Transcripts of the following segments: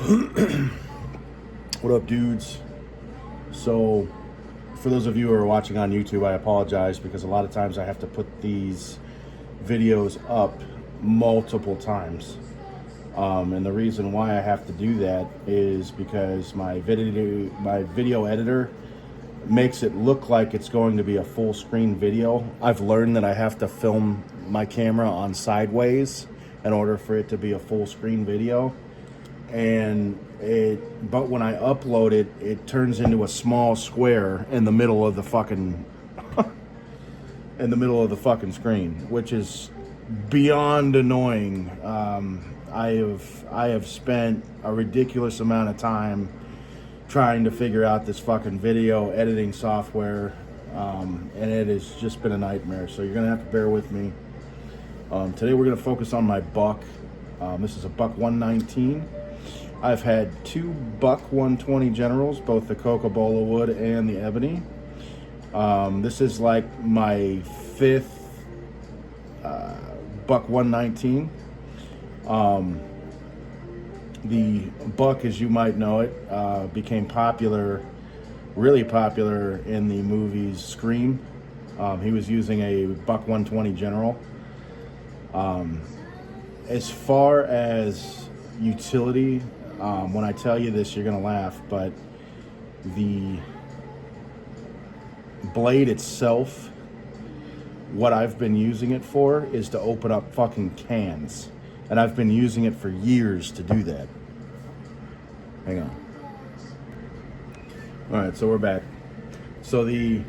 What up, dudes? So, for those of you who are watching on YouTube, I apologize because a lot of times I have to put these videos up multiple times. And the reason why I have to do that is because my video editor makes it look like it's going to be a full screen video. I've learned that I have to film my camera on sideways in order for it to be a full screen video. But when I upload it, it turns into a small square in the middle of the fucking screen, which is beyond annoying. I have spent a ridiculous amount of time trying to figure out this fucking video editing software, and it has just been a nightmare. So you're gonna have to bear with me. Today we're gonna focus on my buck. This is a buck 119. I've had two buck 120 generals, both the Coca-Cola wood and the ebony. This is like my fifth buck 119. The buck, as you might know it, became really popular in the movies Scream. He was using a buck 120 general. As far as utility, when I tell you this, you're gonna laugh, but the blade itself, what I've been using it for is to open up fucking cans. And I've been using it for years to do that. Hang on. All right, so we're back. So the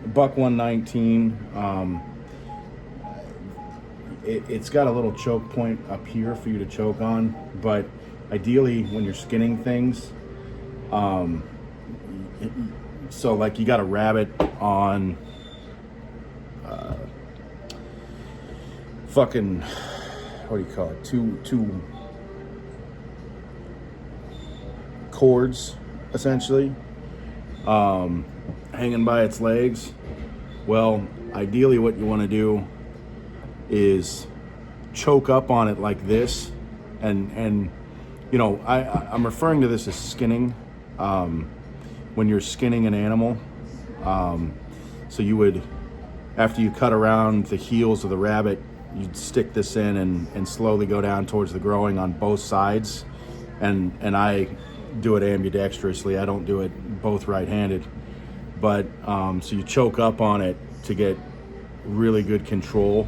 buck 119, it's got a little choke point up here for you to choke on, but ideally when you're skinning things, so like you got a rabbit on fucking, what do you call it, two cords essentially, hanging by its legs. Well, ideally what you want to do is choke up on it like this, and you know, I'm referring to this as skinning. When you're skinning an animal, so you would, after you cut around the heels of the rabbit, you'd stick this in and slowly go down towards the growing on both sides, and I do it ambidextrously. I don't do it both right-handed, but so you choke up on it to get really good control,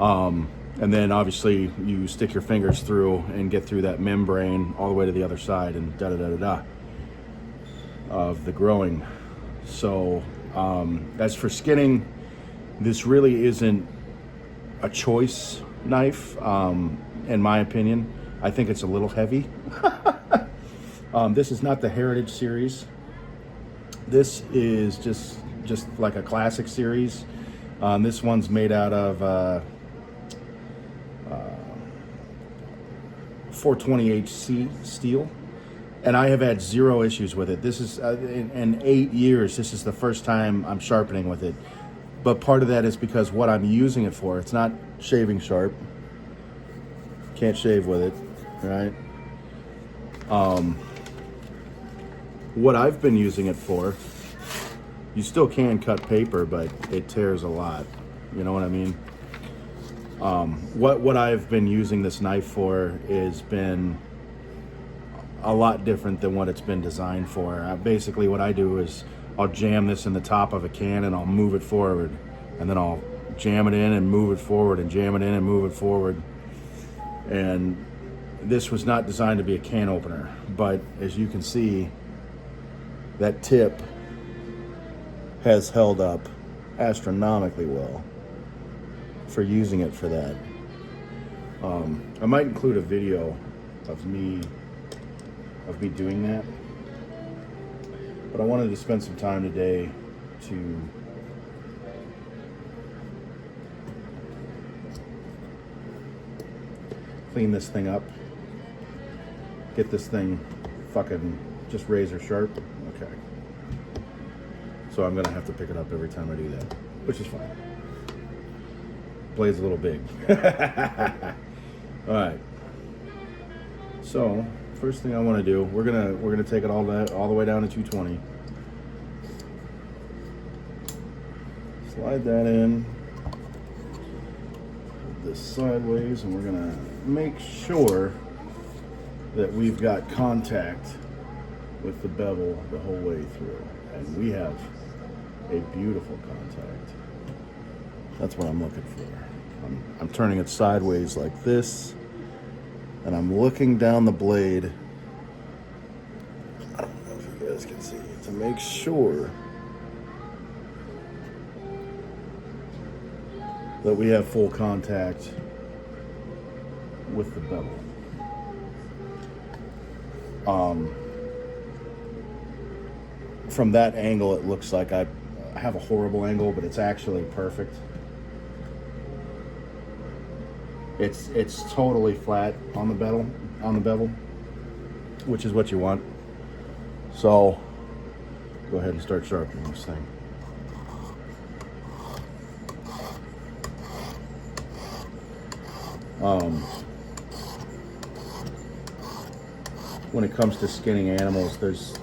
and then obviously you stick your fingers through and get through that membrane all the way to the other side and da-da-da-da-da of the growing. So as for skinning, this really isn't a choice knife, in my opinion. I think it's a little heavy. This is not the Heritage series. This is just like a classic series. This one's made out of 420HC steel, and I have had zero issues with it. This is in 8 years, this is the first time I'm sharpening with it. But part of that is because what I'm using it for, it's not shaving sharp. Can't shave with it, right? What I've been using it for, you still can cut paper, but it tears a lot. You know what I mean? What I've been using this knife for has been a lot different than what it's been designed for. Basically what I do is I'll jam this in the top of a can and I'll move it forward, and then I'll jam it in and move it forward and jam it in and move it forward. And this was not designed to be a can opener, but as you can see, that tip has held up astronomically well for using it for that. I might include a video of me doing that, but I wanted to spend some time today to clean this thing up, get this thing fucking just razor sharp. Okay, so I'm gonna have to pick it up every time I do that, which is fine. Blade's a little big. All right, so first thing I want to do, we're gonna take it all the way down to 220. Slide that in, put this sideways, and we're gonna make sure that we've got contact with the bevel the whole way through, and we have a beautiful contact. That's what I'm looking for. I'm turning it sideways like this, and I'm looking down the blade. I don't know if you guys can see, to make sure that we have full contact with the bevel. From that angle, it looks like I have a horrible angle, but it's actually perfect. It's totally flat on the bevel, which is what you want. So go ahead and start sharpening this thing. When it comes to skinning animals, there's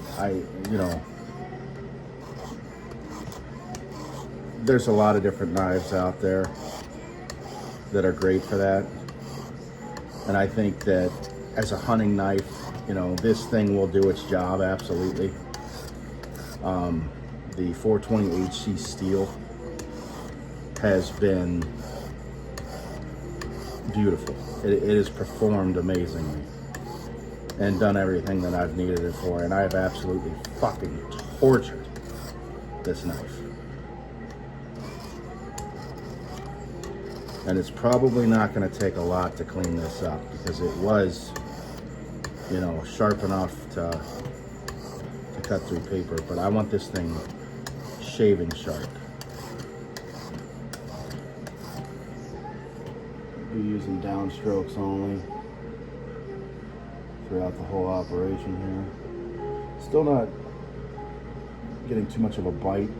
a lot of different knives out there that are great for that. And I think that as a hunting knife, this thing will do its job, absolutely. The 420 HC steel has been beautiful. It has performed amazingly and done everything that I've needed it for, and I have absolutely fucking tortured this knife. And it's probably not going to take a lot to clean this up, because it was, sharp enough to cut through paper, but I want this thing shaving sharp. Be using downstrokes only throughout the whole operation here. Still not getting too much of a bite.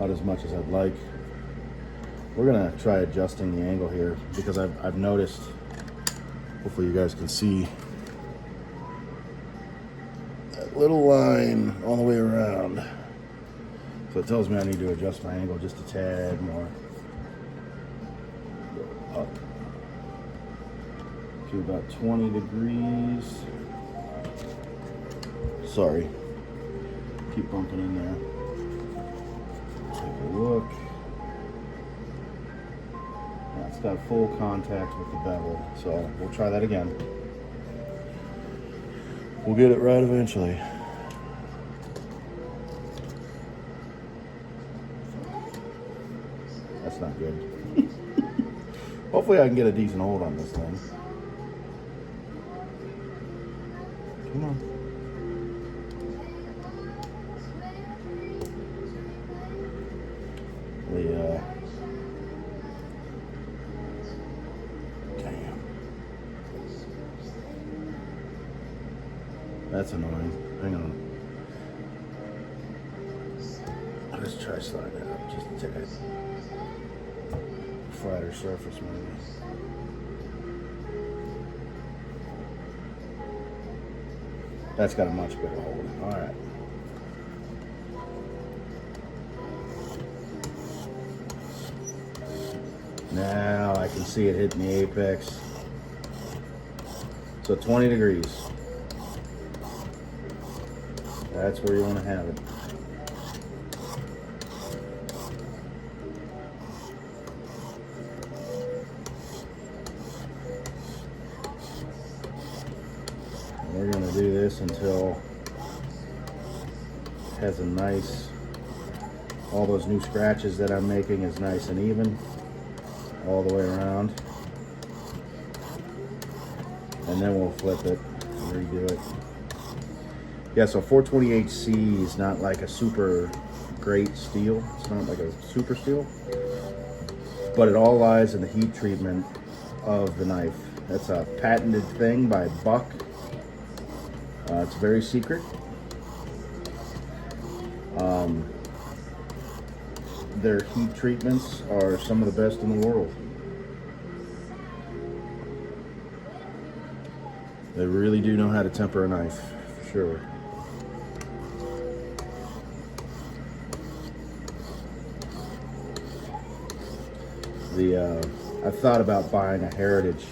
Not as much as I'd like. We're gonna try adjusting the angle here, because I've noticed, hopefully you guys can see, that little line all the way around. So it tells me I need to adjust my angle just a tad more. Go up to about 20 degrees. Sorry, keep bumping in there. Take a look. Yeah, it's got full contact with the bevel, so we'll try that again. We'll get it right eventually. That's not good. Hopefully I can get a decent hold on this thing. Come on. Damn. That's annoying. Hang on. Let's try sliding it up just to take a flatter surface maybe. That's got a much better hold. All right. Now I can see it hitting the apex. So 20 degrees. That's where you want to have it. And we're going to do this until it has a nice, all those new scratches that I'm making is nice and even all the way around. And then we'll flip it and redo it. Yeah, so 420HC is not like a super great steel. It's not like a super steel, but it all lies in the heat treatment of the knife. That's a patented thing by Buck. It's very secret. Their heat treatments are some of the best in the world. They really do know how to temper a knife, for sure. I've thought about buying a Heritage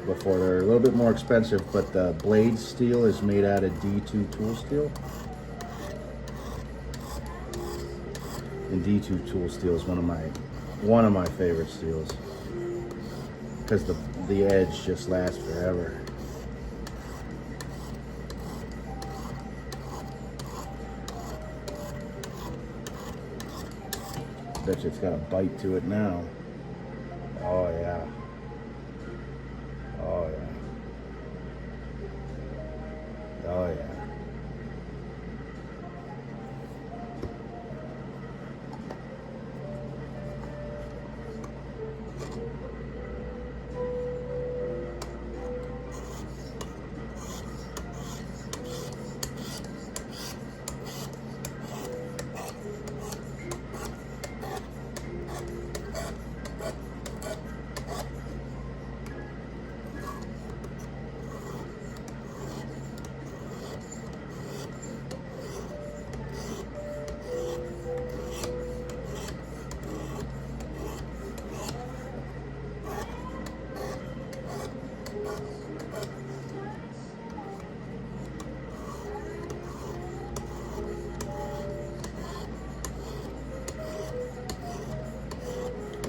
before. They're a little bit more expensive, but the blade steel is made out of D2 tool steel. And D2 tool steel is one of my favorite steels because the edge just lasts forever. Bet you it's got a bite to it now. Oh yeah. Oh yeah. Oh yeah.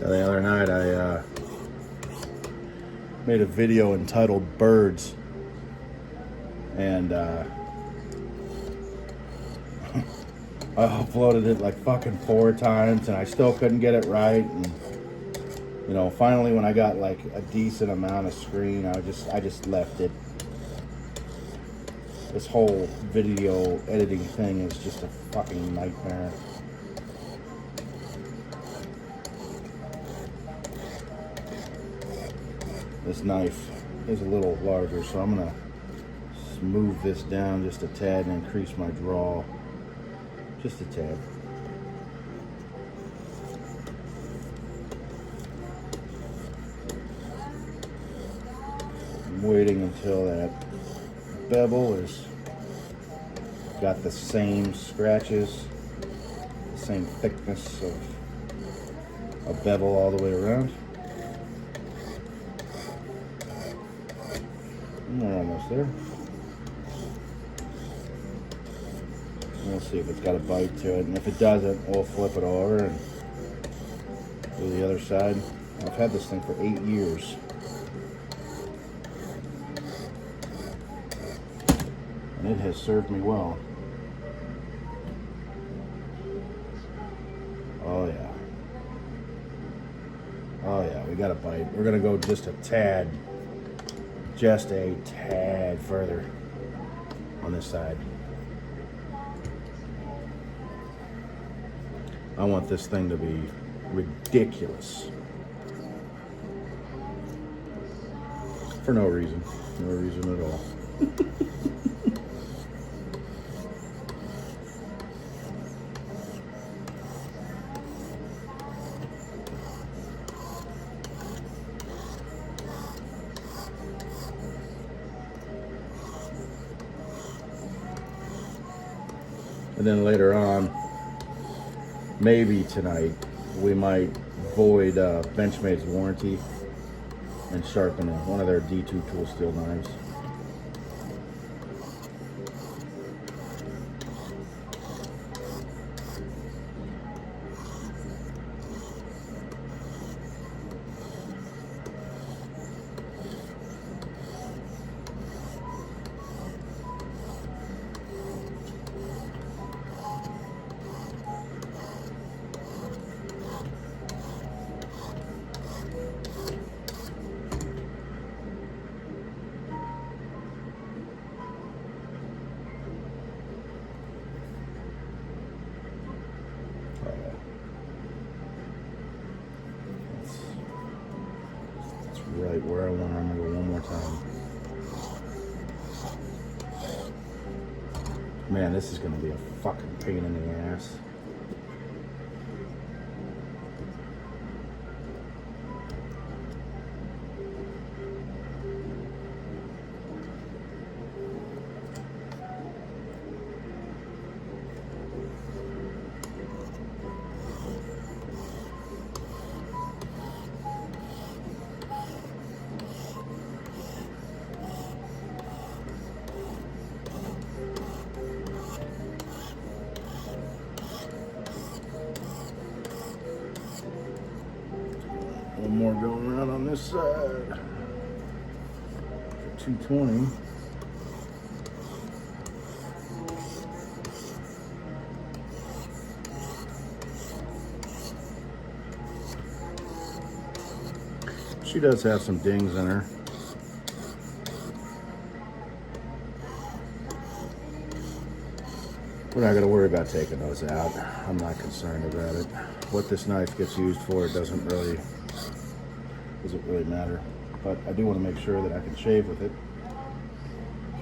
The other night I made a video entitled Birds, and I uploaded it like fucking 4 times and I still couldn't get it right. And you know, finally when I got like a decent amount of screen, I just left it. This whole video editing thing is just a fucking nightmare. This knife is a little larger, so I'm gonna move this down just a tad and increase my draw just a tad. I'm waiting until that bevel is got the same scratches, the same thickness of a bevel all the way around. We're almost there. We'll see if it's got a bite to it, and if it doesn't, we'll flip it over and do the other side. I've had this thing for 8 years. And it has served me well. Oh yeah. Oh yeah, we got a bite. We're gonna go just a tad further on this side. I want this thing to be ridiculous. For no reason. No reason at all. And then later on, maybe tonight, we might void Benchmade's warranty and sharpen one of their D2 tool steel knives. Man, this is gonna be a fucking pain in the ass. One more going around on this side. 220. She does have some dings in her. We're not going to worry about taking those out. I'm not concerned about it. What this knife gets used for, it doesn't really matter. But I do want to make sure that I can shave with it.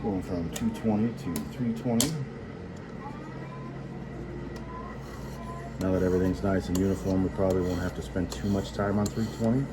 Going from 220 to 320. Now that everything's nice and uniform, we probably won't have to spend too much time on 320.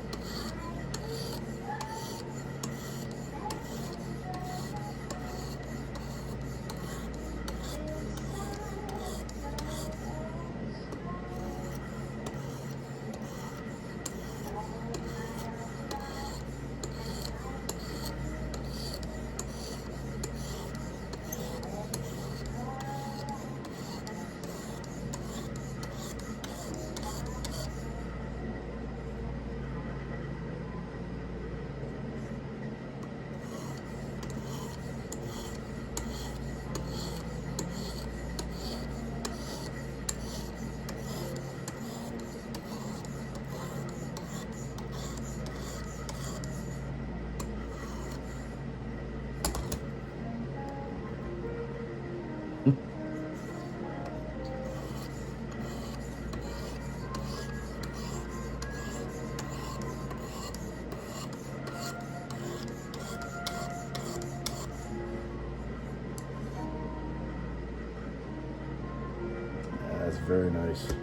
That's very nice.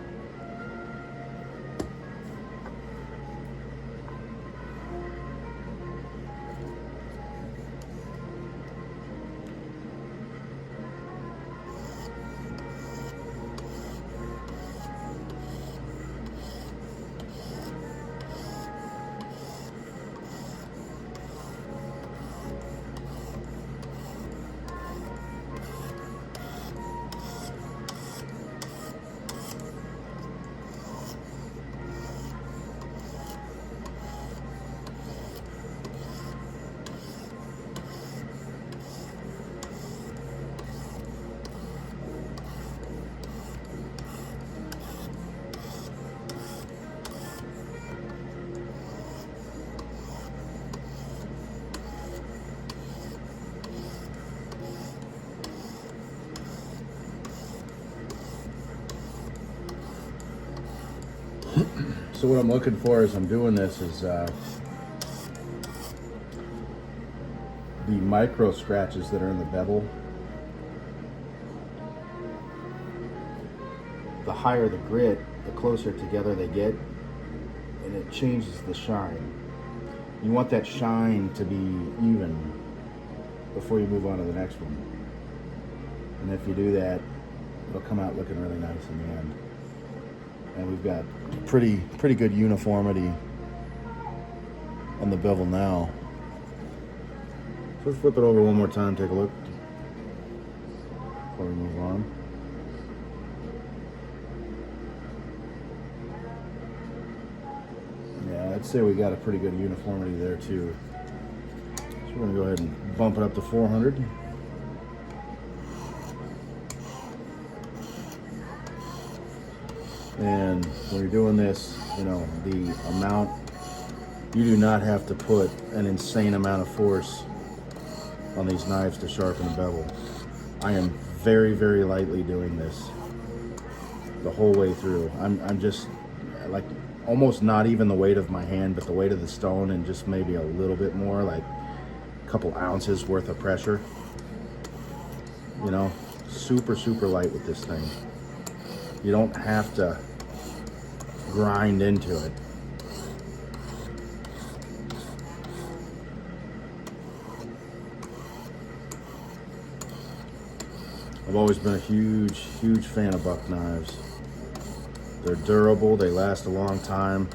So what I'm looking for as I'm doing this is the micro scratches that are in the bevel. The higher the grit, the closer together they get, and it changes the shine. You want that shine to be even before you move on to the next one. And if you do that, it'll come out looking really nice in the end. And we've got pretty good uniformity on the bevel now. So let's flip it over one more time, take a look before we move on. Yeah, I'd say we got a pretty good uniformity there too. So we're gonna go ahead and bump it up to 400. And when you're doing this, you know, the amount, you do not have to put an insane amount of force on these knives to sharpen a bevel. I am very lightly doing this the whole way through. I'm just like almost not even the weight of my hand, but the weight of the stone and just maybe a little bit more, like a couple ounces worth of pressure. You know, super, super light with this thing. You don't have to grind into it. I've always been a huge, huge fan of buck knives. They're durable, they last a long time.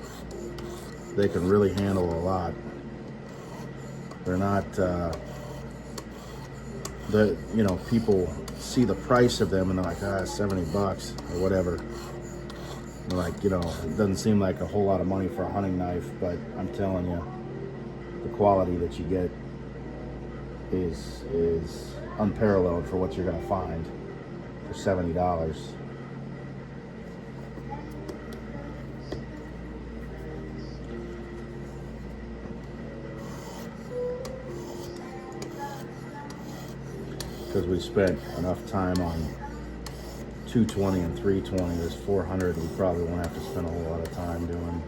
They can really handle a lot. They're not, you know, people see the price of them and they're like, ah, 70 bucks or whatever. They're like, you know, it doesn't seem like a whole lot of money for a hunting knife, but I'm telling you, the quality that you get is unparalleled for what you're gonna find for $70. Because we spent enough time on 220 and 320, there's 400 we probably won't have to spend a whole lot of time doing.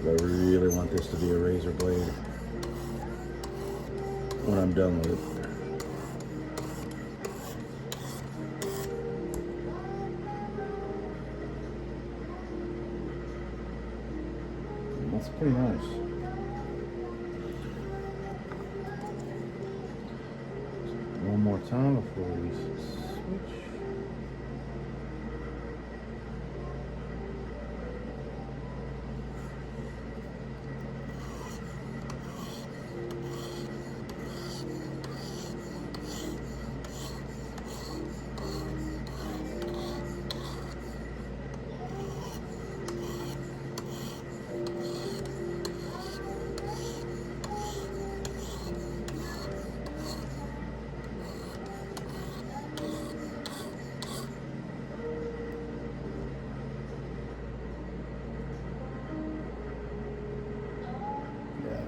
I really want this to be a razor blade when I'm done with it. That's pretty nice. One more time before we switch.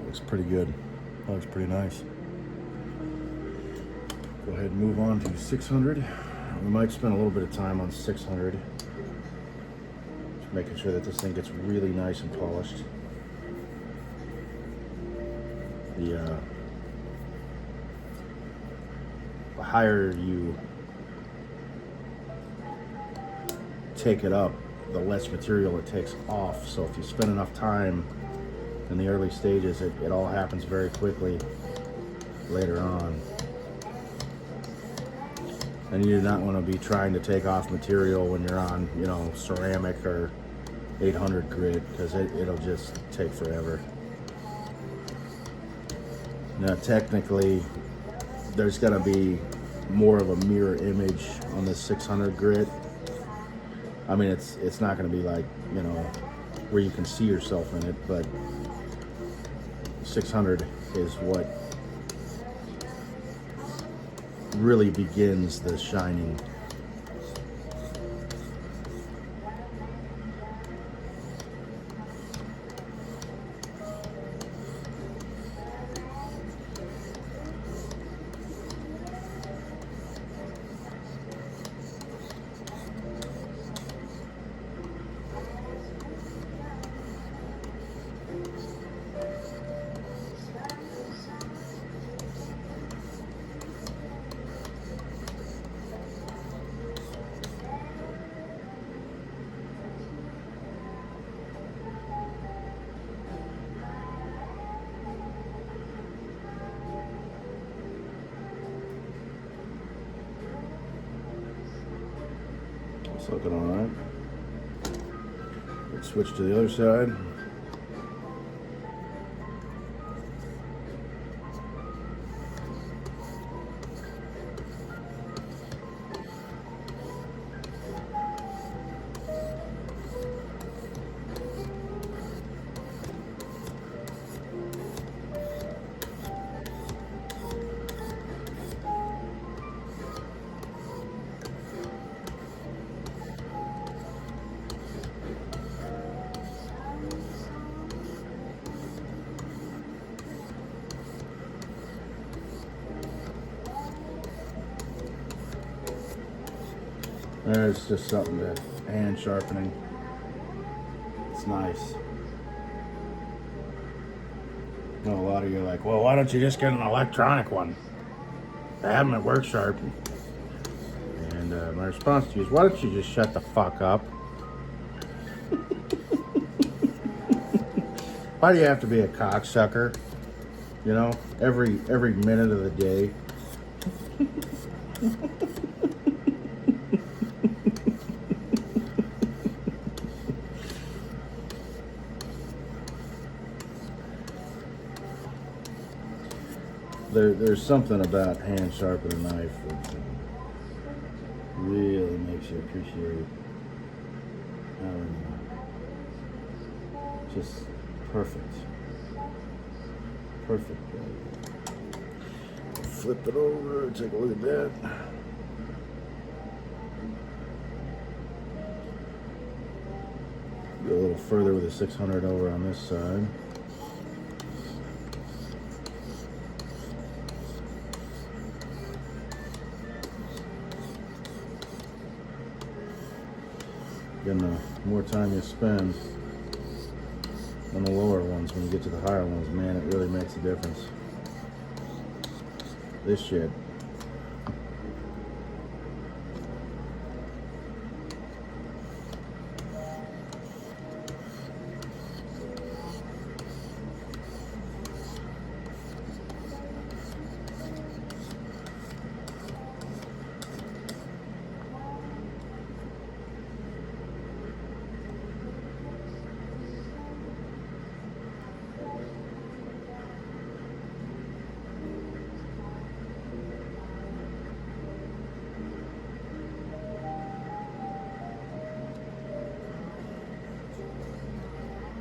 Looks pretty good. That looks pretty nice. Go ahead and move on to 600. We might spend a little bit of time on 600. Just making sure that this thing gets really nice and polished. The higher you take it up, the less material it takes off. So if you spend enough time in the early stages, it all happens very quickly later on. And you do not want to be trying to take off material when you're on, you know, ceramic or 800 grit, because it'll just take forever. Now technically there's going to be more of a mirror image on this 600 grit. I mean, it's not going to be like, you know, where you can see yourself in it, but 600 is what really begins the shining. It's looking all right. Let's switch to the other side. There's just something to hand sharpening. It's nice. I know a lot of you are like, well, why don't you just get an electronic one? I have them at work sharp. And my response to you is, why don't you just shut the fuck up? Why do you have to be a cocksucker? You know, every minute of the day. There's something about hand sharpening a knife that really makes you appreciate just perfect. Flip it over, take a look at that. Go a little further with a 600 over on this side. Again, the more time you spend on the lower ones, when you get to the higher ones, man, it really makes a difference. This shit.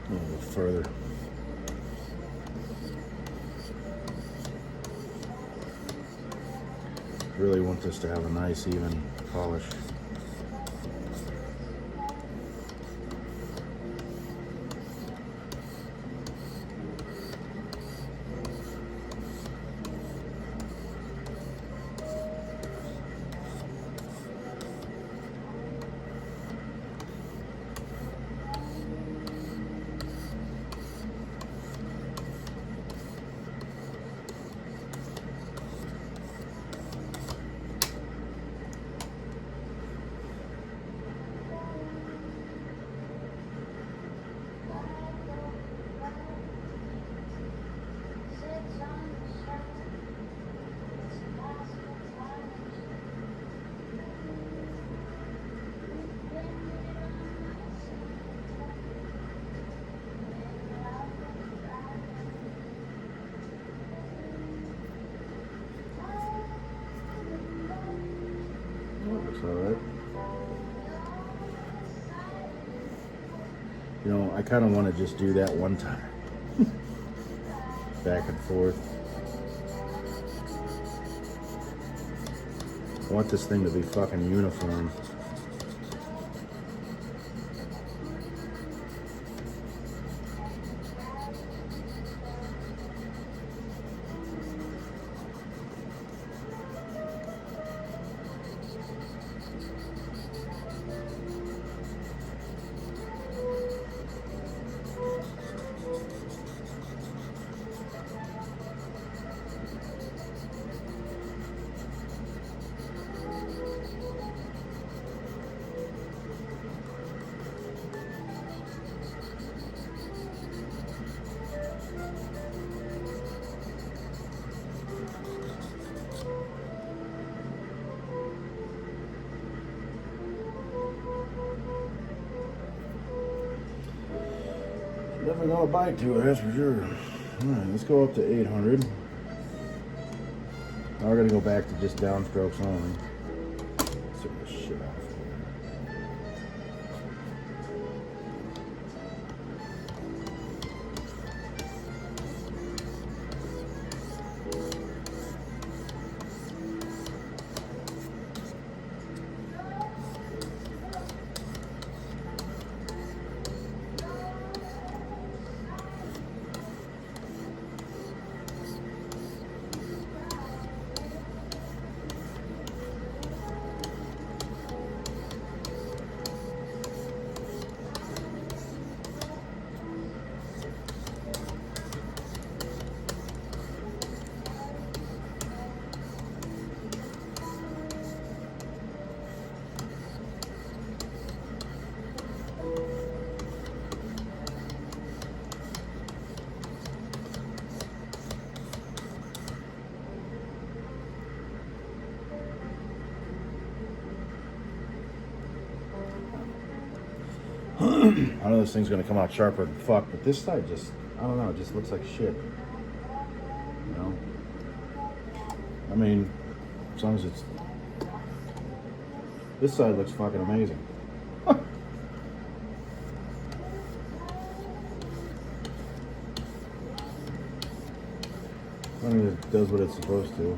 A little bit further. Really want this to have a nice even polish. All right. You know, I kind of want to just do that one time. Back and forth. I want this thing to be fucking uniform. Definitely gonna bite to it, that's for sure. Alright, let's go up to 800. Now we're gonna go back to just downstrokes only. Let's take this shit off. I know this thing's gonna come out sharper than fuck, but this side just, I don't know, it just looks like shit. You know? I mean, as long as it's, this side looks fucking amazing. I mean, it does what it's supposed to.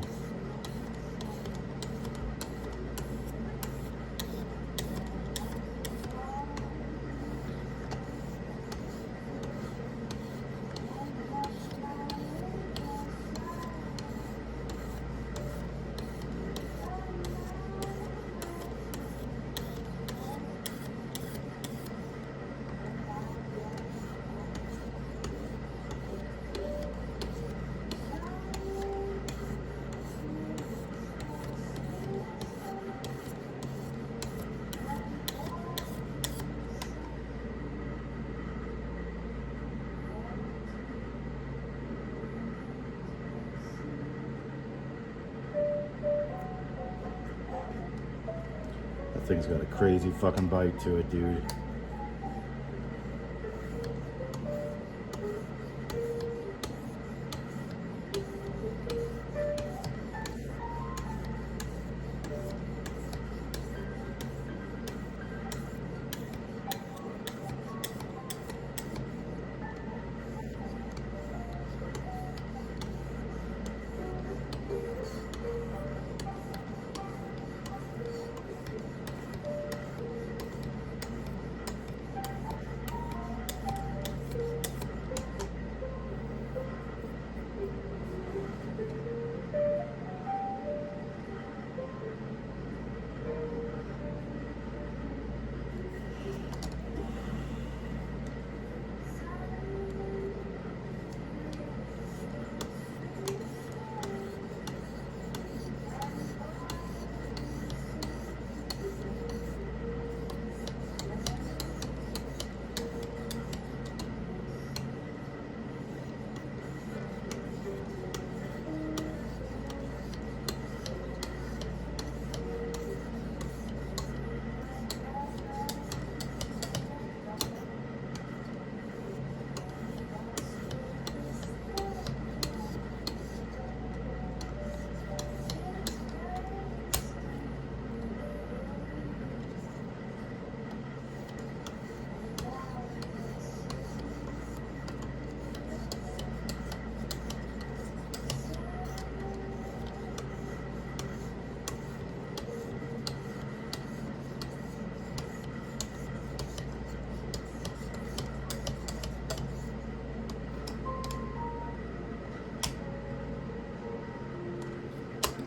That thing's got a crazy fucking bite to it, dude.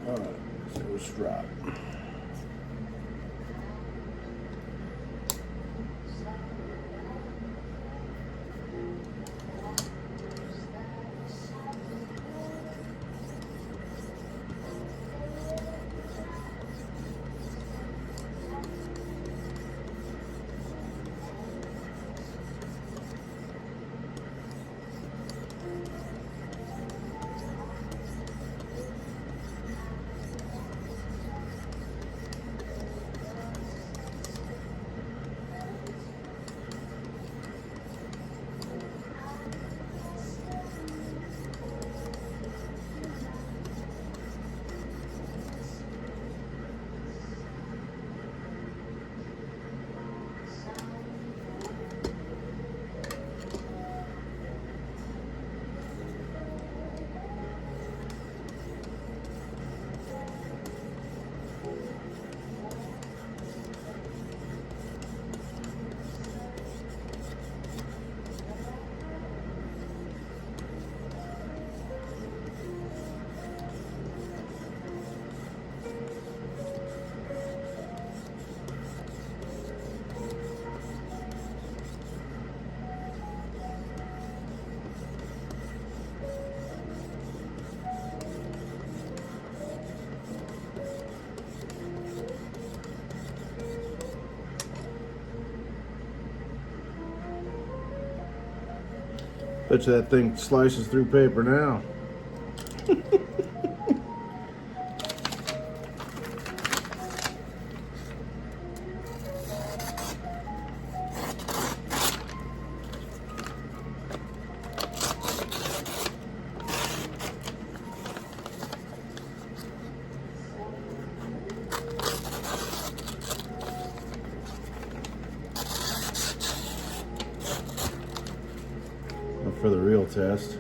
Alright, so strap. Bet you that thing slices through paper now. for the real test.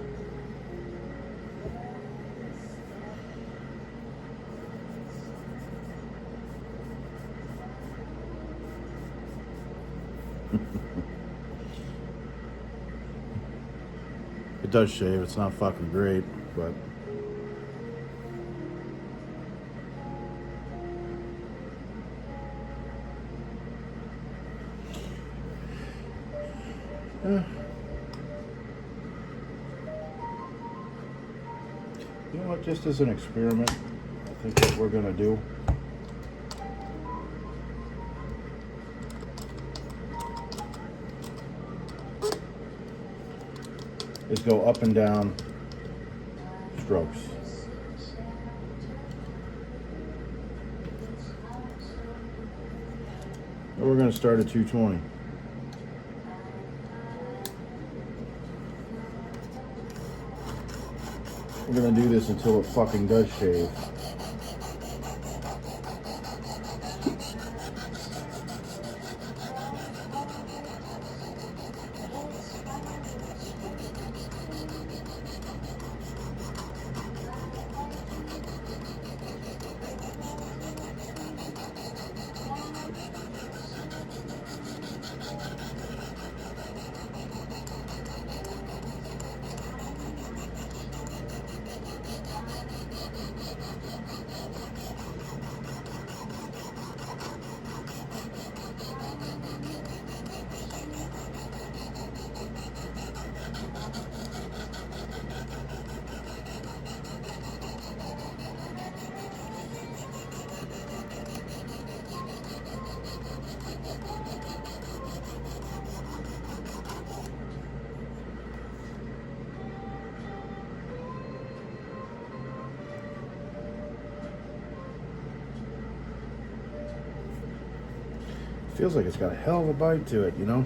It does shave. It's not fucking great, but you know what? Just as an experiment, I think what we're gonna do is go up and down strokes. And we're going to start at 220. We're going to do this until it fucking does shave. Feels like it's got a hell of a bite to it, you know?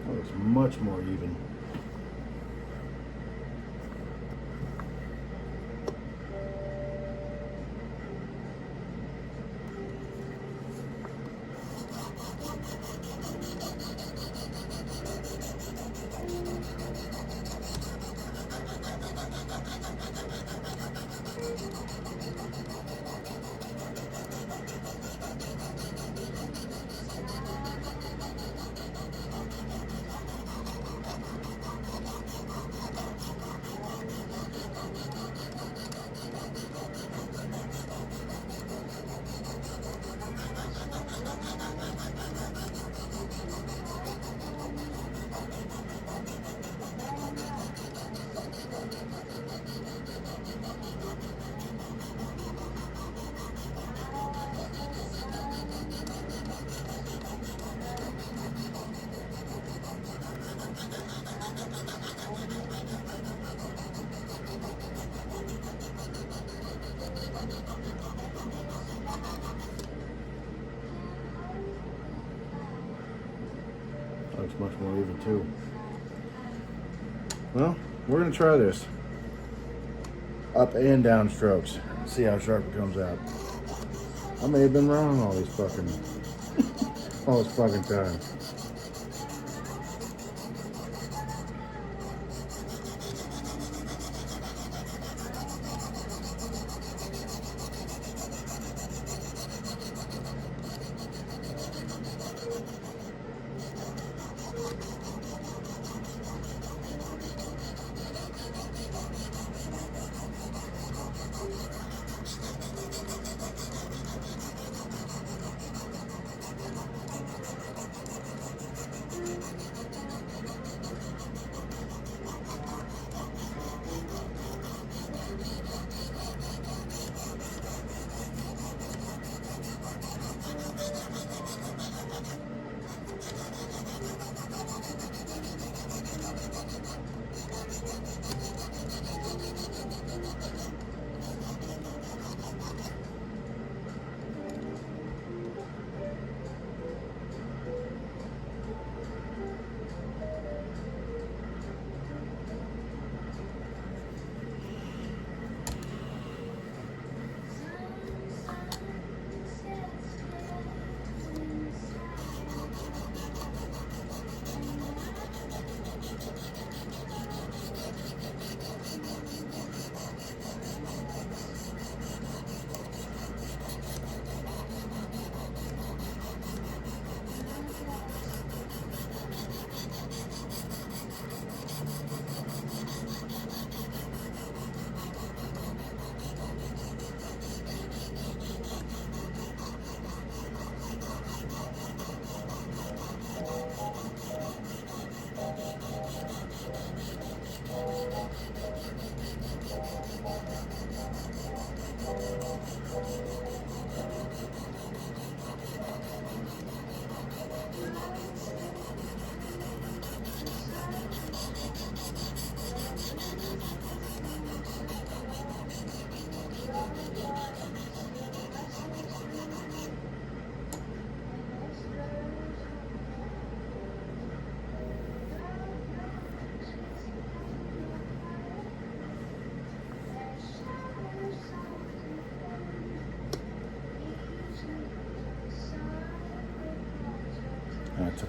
Oh, it's much more even. Looks much more even too. Well, we're gonna try this. Up and down strokes. See how sharp it comes out. I may have been wrong all this fucking time.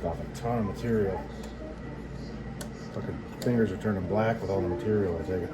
took off a ton of material. Fucking fingers are turning black with all the material I take.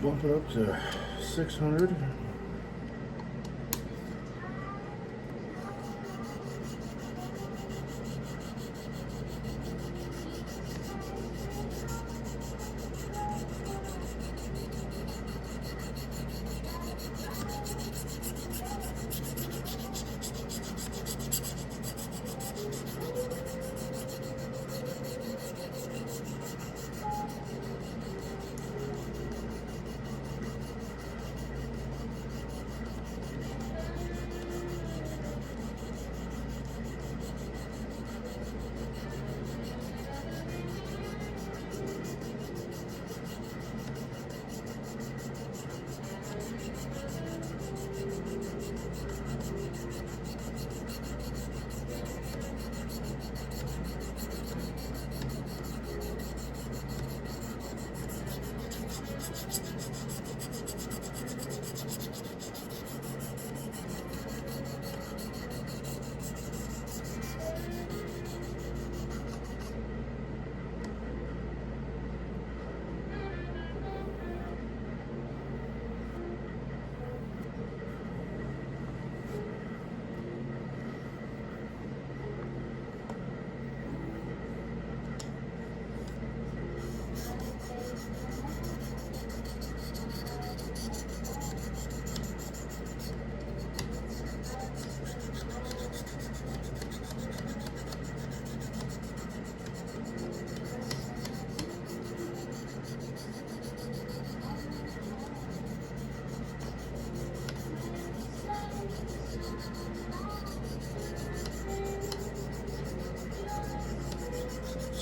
Bump it up to 600.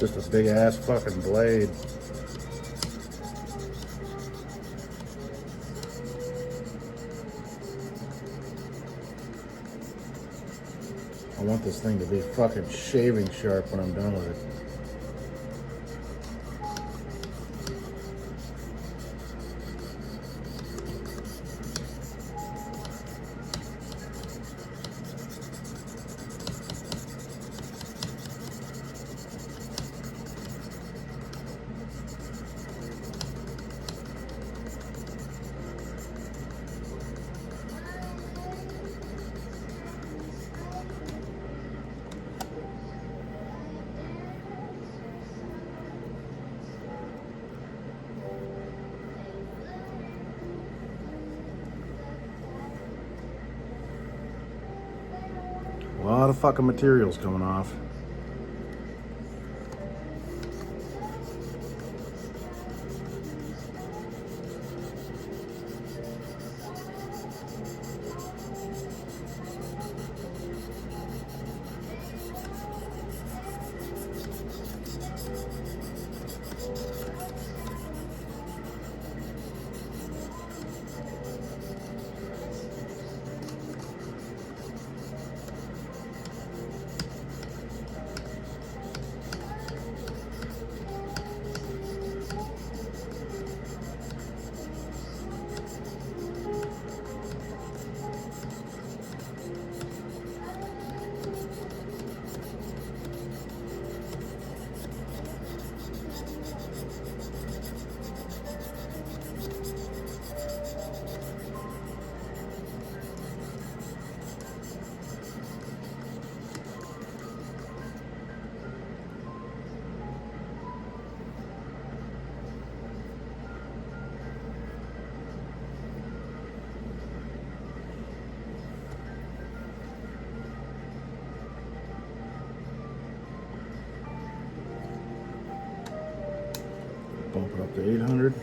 It's just a big ass fucking blade. I want this thing to be fucking shaving sharp when I'm done with it. A lot of fucking materials coming off. Bump it up to 800.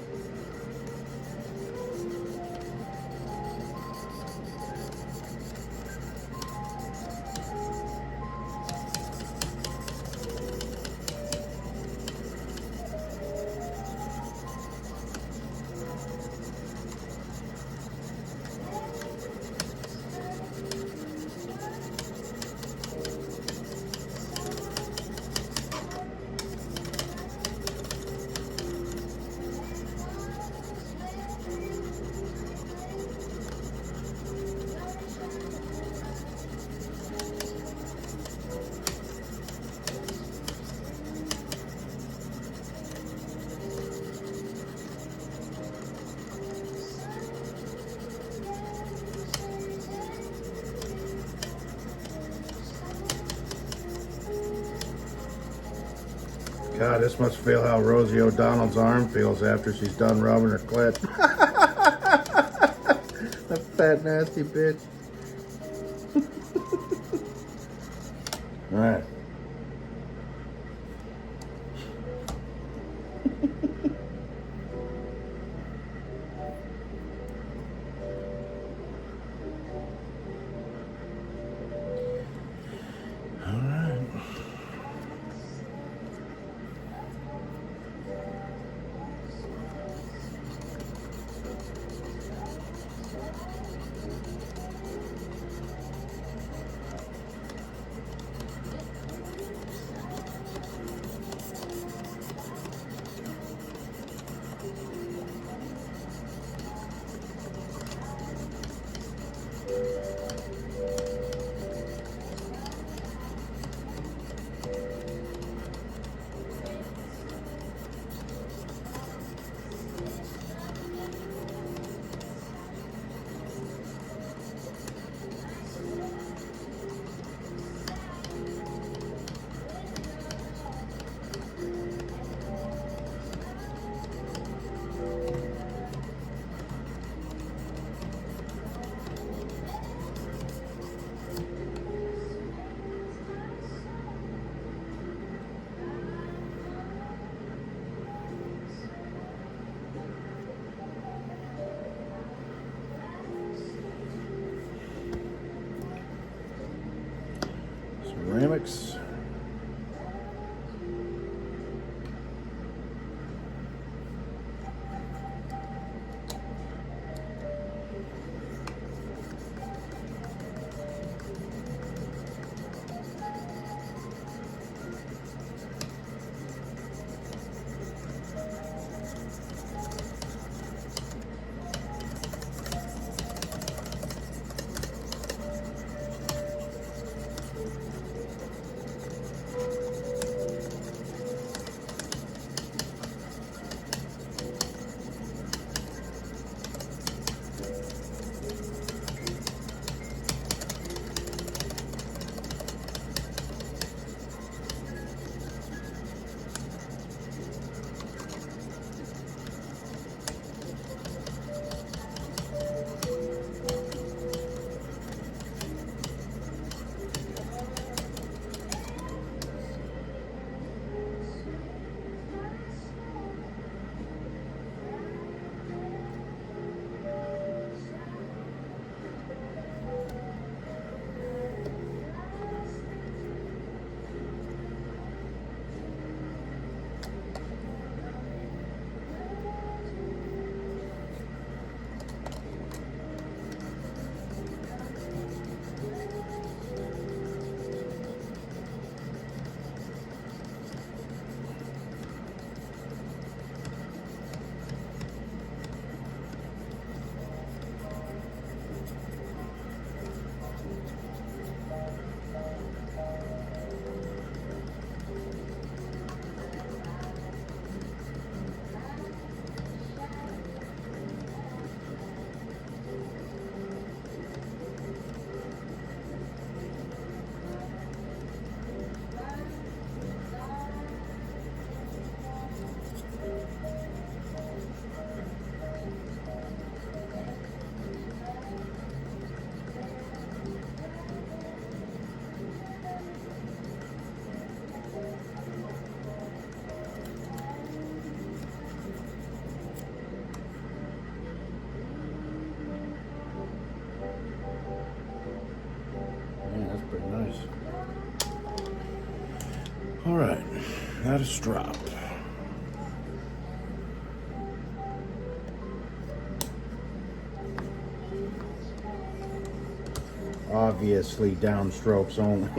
God, this must feel how Rosie O'Donnell's arm feels after she's done rubbing her clit. That fat, nasty bitch. All right. Ceramics. guys. All right, that is strap. Obviously downstrokes only.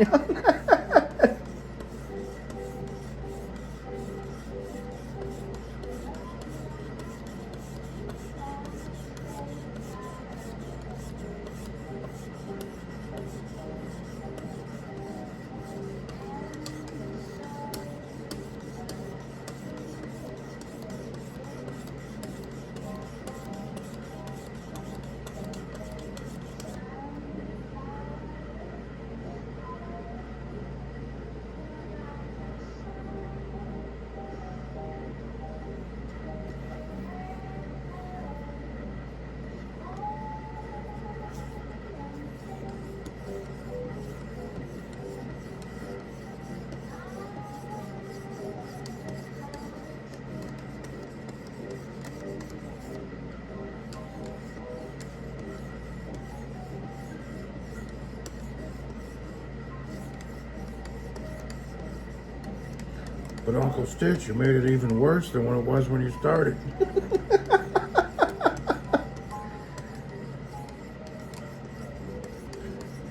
But Uncle Stitch, you made it even worse than what it was when you started.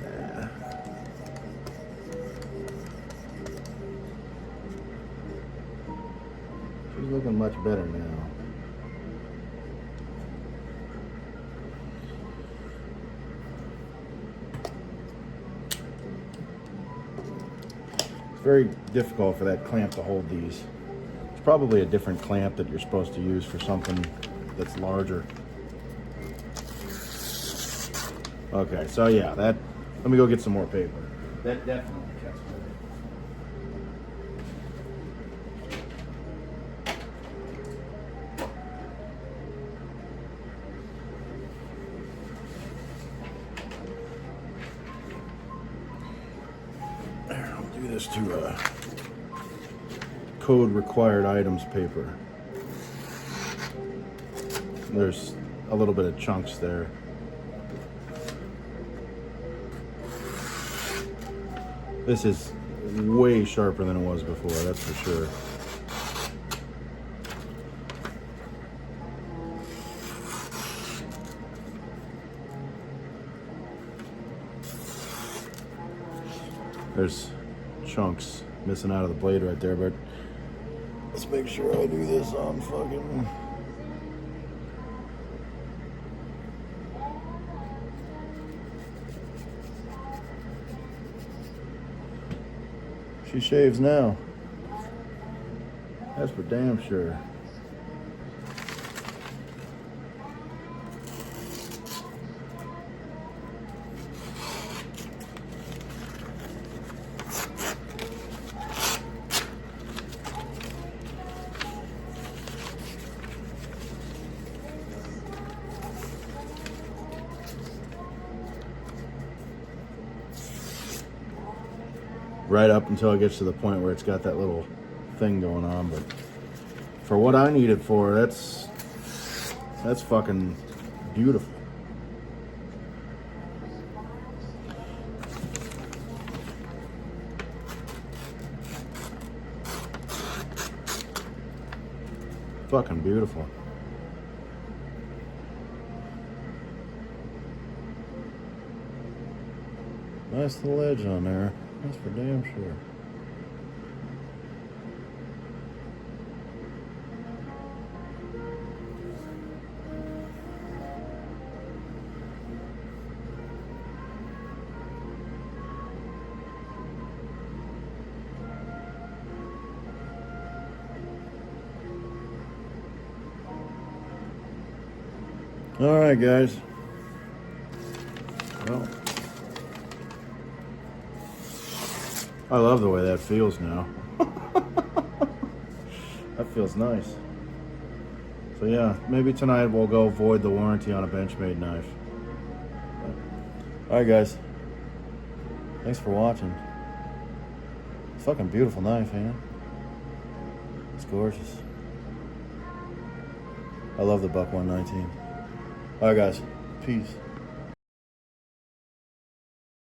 Yeah. She's looking much better now. Very difficult for that clamp to hold these. It's probably a different clamp that you're supposed to use for something that's larger. Okay, so yeah, let me go get some more paper. That definitely cuts do this to code required items paper. There's a little bit of chunks there. This is way sharper than it was before, that's for sure. There's chunks missing out of the blade right there, but let's make sure I do this on fucking... She shaves now. That's for damn sure. Right up until it gets to the point where it's got that little thing going on, but for what I need it for, that's fucking beautiful. Fucking beautiful. Nice little edge on there. That's for damn sure. All right, guys. Well, I love the way that feels now. That feels nice. So yeah, maybe tonight we'll go void the warranty on a Benchmade knife. Alright guys, thanks for watching. It's a fucking beautiful knife, man. It's gorgeous. I love the Buck 119. Alright guys, peace.